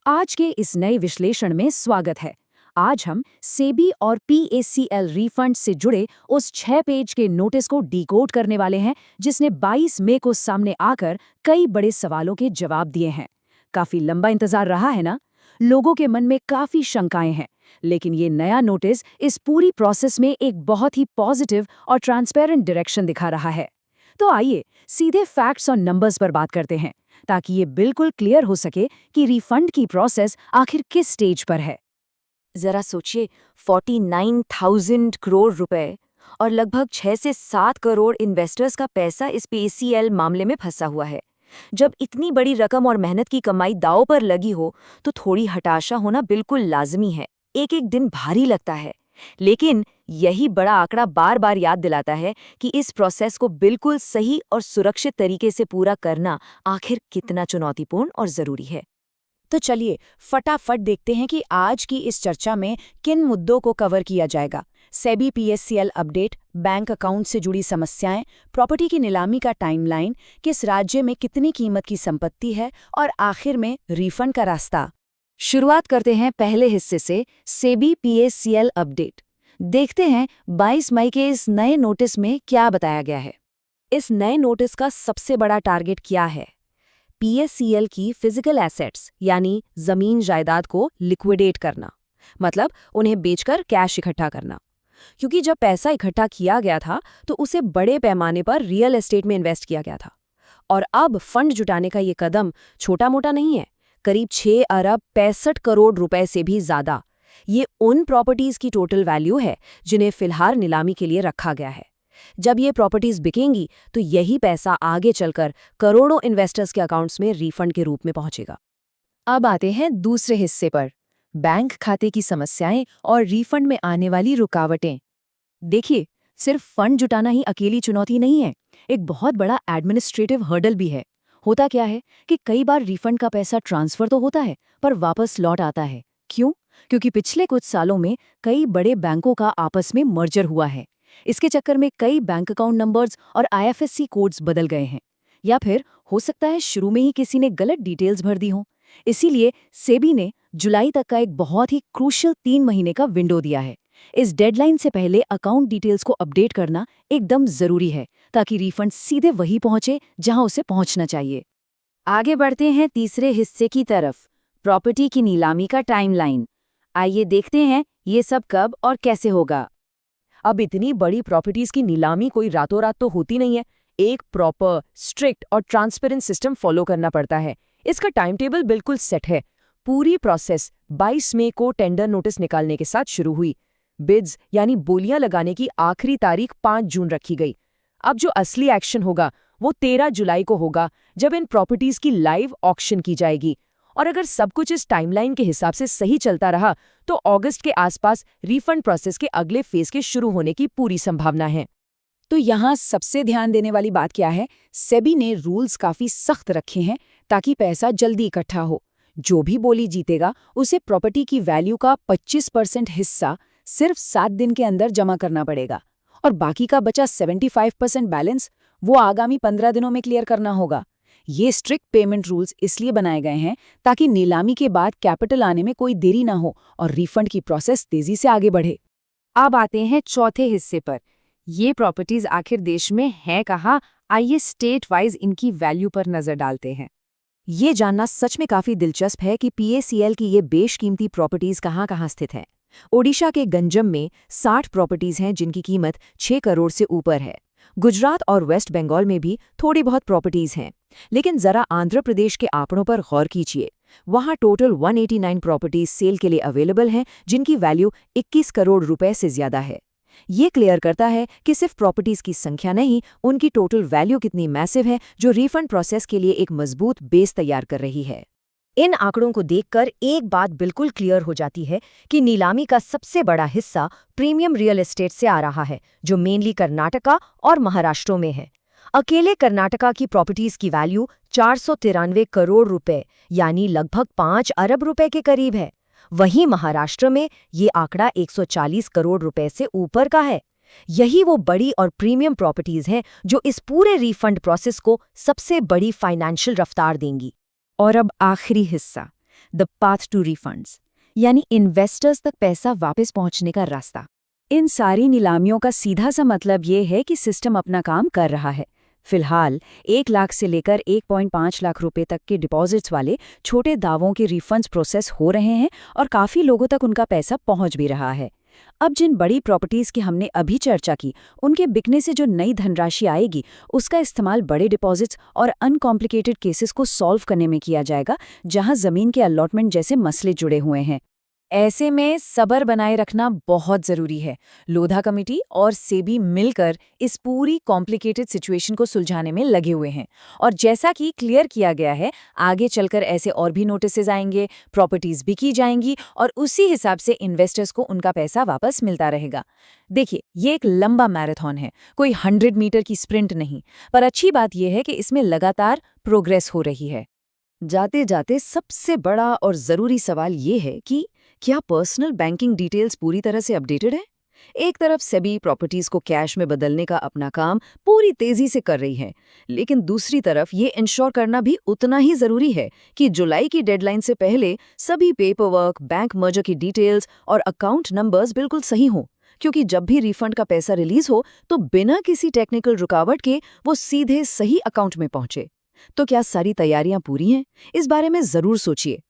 आज के इस नए विश्लेषण में स्वागत है। आज हम सेबी और पीएसीएल रिफंड से जुड़े उस 6 पेज के नोटिस को डिकोड करने वाले हैं, जिसने 22 मई को सामने आकर कई बड़े सवालों के जवाब दिए हैं। काफी लंबा इंतजार रहा है ना? लोगों के मन में काफी शंकाएं हैं, लेकिन ये नया नोटिस इस पूरी प्रोसेस में एक बहुत ही पॉजिटिव और ट्रांसपेरेंट डायरेक्शन दिखा रहा है। तो आइए सीधे फैक्ट्स और नंबर्स पर बात करते हैं, ताकि ये बिल्कुल क्लियर हो सके कि रिफंड की प्रोसेस आखिर किस स्टेज पर है। जरा सोचिए, 49,000 करोड़ रुपए और लगभग 6 से 7 करोड़ इन्वेस्टर्स का पैसा इस पीएसीएल मामले में फंसा हुआ है। जब इतनी बड़ी रकम और मेहनत की कमाई दांव पर लगी हो, तो थोड़ी हताशा होना बिल्कुल लाजमी है। एक एक दिन भारी लगता है, लेकिन यही बड़ा आंकड़ा बार बार याद दिलाता है कि इस प्रोसेस को बिल्कुल सही और सुरक्षित तरीके से पूरा करना आखिर कितना चुनौतीपूर्ण और जरूरी है। तो चलिए फटाफट देखते हैं कि आज की इस चर्चा में किन मुद्दों को कवर किया जाएगा। सेबी पीएससीएल अपडेट, बैंक अकाउंट से जुड़ी समस्याएं, प्रॉपर्टी की नीलामी का टाइमलाइन, किस राज्य में कितनी कीमत की संपत्ति है, और आखिर में रिफंड का रास्ता। शुरुआत करते हैं पहले हिस्से से, सेबी पीएससीएल अपडेट। देखते हैं 22 मई के इस नए नोटिस में क्या बताया गया है। इस नए नोटिस का सबसे बड़ा टारगेट क्या है? पीएससीएल की फिजिकल एसेट्स यानी जमीन जायदाद को लिक्विडेट करना, मतलब उन्हें बेचकर कैश इकट्ठा करना। क्योंकि जब पैसा इकट्ठा किया गया था तो उसे बड़े पैमाने पर रियल एस्टेट में इन्वेस्ट किया गया था, और अब फंड जुटाने का ये कदम छोटा मोटा नहीं है। करीब 6 अरब 65 करोड़ रुपए से भी ज्यादा। ये उन प्रॉपर्टीज की टोटल वैल्यू है जिन्हें फिलहाल नीलामी के लिए रखा गया है। जब ये प्रॉपर्टीज बिकेंगी तो यही पैसा आगे चलकर करोड़ों इन्वेस्टर्स के अकाउंट्स में रिफंड के रूप में पहुंचेगा। अब आते हैं दूसरे हिस्से पर, बैंक खाते की समस्याएं और रिफंड में आने वाली रुकावटें। देखिए, सिर्फ फंड जुटाना ही अकेली चुनौती नहीं है, एक बहुत बड़ा एडमिनिस्ट्रेटिव हर्डल भी है। होता क्या है कि कई बार रिफंड का पैसा ट्रांसफर तो होता है, पर वापस लौट आता है। क्यों? क्योंकि पिछले कुछ सालों में कई बड़े बैंकों का आपस में मर्जर हुआ है। इसके चक्कर में कई बैंक अकाउंट नंबर्स और आईएफएससी कोड्स बदल गए हैं, या फिर हो सकता है शुरू में ही किसी ने गलत डिटेल्स भर दी हों। इसीलिए सेबी ने जुलाई तक का एक बहुत ही क्रूशियल 3 महीने का विंडो दिया है। इस डेडलाइन से पहले अकाउंट डिटेल्स को अपडेट करना एकदम जरूरी है, ताकि रिफंड सीधे वही पहुंचे जहां उसे पहुंचना चाहिए। आगे बढ़ते हैं तीसरे हिस्से की तरफ, प्रॉपर्टी की नीलामी का टाइमलाइन। आइए देखते हैं ये सब कब और कैसे होगा। अब इतनी बड़ी प्रॉपर्टीज की नीलामी कोई रातों रात तो होती नहीं है। एक प्रॉपर, स्ट्रिक्ट और ट्रांसपेरेंट सिस्टम फॉलो करना पड़ता है। इसका टाइम टेबल बिल्कुल सेट है। पूरी प्रोसेस 22 मई को टेंडर नोटिस निकालने के साथ शुरू हुई। बिड्स यानी बोलियां लगाने की आखिरी तारीख 5 जून रखी गई। अब जो असली एक्शन होगा वो 13 जुलाई को होगा, जब इन प्रॉपर्टीज की लाइव ऑक्शन की जाएगी। और अगर सब कुछ इस टाइमलाइन के हिसाब से सही चलता रहा तो अगस्त के आसपास रिफंड प्रोसेस के अगले फेज के शुरू होने की पूरी संभावना है। तो यहाँ सबसे ध्यान देने वाली बात क्या है? सेबी ने रूल्स काफी सख्त रखे हैं ताकि पैसा जल्दी इकट्ठा हो। जो भी बोली जीतेगा उसे प्रॉपर्टी की वैल्यू का 25% हिस्सा सिर्फ 7 दिन के अंदर जमा करना पड़ेगा, और बाकी का बचा 75% बैलेंस वो आगामी 15 दिनों में क्लियर करना होगा। ये स्ट्रिक्ट पेमेंट रूल्स इसलिए बनाए गए हैं ताकि नीलामी के बाद कैपिटल आने में कोई देरी ना हो और रिफंड की प्रोसेस तेजी से आगे बढ़े। अब आते हैं चौथे हिस्से पर, ये प्रॉपर्टीज आखिर देश में है कहाँ। आइए स्टेट वाइज इनकी वैल्यू पर नजर डालते हैं। ये जानना सच में काफी दिलचस्प है कि पीएसीएल की ये बेशकीमती प्रॉपर्टीज कहाँ कहाँ स्थित हैं। ओडिशा के गंजम में 60 प्रॉपर्टीज हैं जिनकी कीमत 6 करोड़ से ऊपर है। गुजरात और वेस्ट बंगाल में भी थोड़ी बहुत प्रॉपर्टीज हैं, लेकिन जरा आंध्र प्रदेश के आंकड़ों पर गौर कीजिए। वहां टोटल 189 प्रॉपर्टीज सेल के लिए अवेलेबल हैं, जिनकी वैल्यू 21 करोड़ रुपए से ज्यादा है। ये क्लियर करता है कि सिर्फ प्रॉपर्टीज की संख्या नहीं, उनकी टोटल वैल्यू कितनी मैसिव है, जो रिफंड प्रोसेस के लिए एक मजबूत बेस तैयार कर रही है। इन आंकड़ों को देखकर एक बात बिल्कुल क्लियर हो जाती है कि नीलामी का सबसे बड़ा हिस्सा प्रीमियम रियल एस्टेट से आ रहा है, जो मेनली कर्नाटका और महाराष्ट्र में है। अकेले कर्नाटका की प्रॉपर्टीज की वैल्यू 493 करोड़ रुपए यानी लगभग 5 अरब रुपए के करीब है। वहीं महाराष्ट्र में ये आंकड़ा 140 करोड़ रुपए से ऊपर का है। यही वो बड़ी और प्रीमियम प्रॉपर्टीज हैं जो इस पूरे रिफंड प्रोसेस को सबसे बड़ी फाइनेंशियल रफ्तार देंगी। और अब आखिरी हिस्सा, द पाथ टू रिफंड्स, यानी इन्वेस्टर्स तक पैसा वापस पहुंचने का रास्ता। इन सारी नीलामियों का सीधा सा मतलब ये है कि सिस्टम अपना काम कर रहा है। फिलहाल 1 लाख से लेकर 1.5 लाख रुपए तक के डिपॉजिट्स वाले छोटे दावों के रिफंड्स प्रोसेस हो रहे हैं और काफ़ी लोगों तक उनका पैसा पहुंच भी रहा है। अब जिन बड़ी प्रॉपर्टीज़ की हमने अभी चर्चा की, उनके बिकने से जो नई धनराशि आएगी, उसका इस्तेमाल बड़े डिपॉजिट्स और अनकॉम्प्लिकेटेड केसेस को सॉल्व करने में किया जाएगा, जहां ज़मीन के अलॉटमेंट जैसे मसले जुड़े हुए हैं। ऐसे में सब्र बनाए रखना बहुत ज़रूरी है। लोधा कमेटी और सेबी मिलकर इस पूरी कॉम्प्लिकेटेड सिचुएशन को सुलझाने में लगे हुए हैं, और जैसा कि क्लियर किया गया है, आगे चलकर ऐसे और भी नोटिसेज आएंगे, प्रॉपर्टीज भी की जाएंगी और उसी हिसाब से इन्वेस्टर्स को उनका पैसा वापस मिलता रहेगा। देखिए, ये एक लंबा मैराथन है, कोई 100 मीटर की स्प्रिंट नहीं, पर अच्छी बात यह है कि इसमें लगातार प्रोग्रेस हो रही है। जाते जाते सबसे बड़ा और ज़रूरी सवाल ये है कि क्या पर्सनल बैंकिंग डिटेल्स पूरी तरह से अपडेटेड है? एक तरफ सेबी प्रॉपर्टीज को कैश में बदलने का अपना काम पूरी तेजी से कर रही है, लेकिन दूसरी तरफ ये इंश्योर करना भी उतना ही जरूरी है कि जुलाई की डेडलाइन से पहले सभी पेपरवर्क, बैंक मर्जर की डिटेल्स और अकाउंट नंबर्स बिल्कुल सही हों, क्योंकि जब भी रिफंड का पैसा रिलीज हो तो बिना किसी टेक्निकल रुकावट के वो सीधे सही अकाउंट में पहुंचे। तो क्या सारी तैयारियां पूरी हैं? इस बारे में जरूर सोचिए।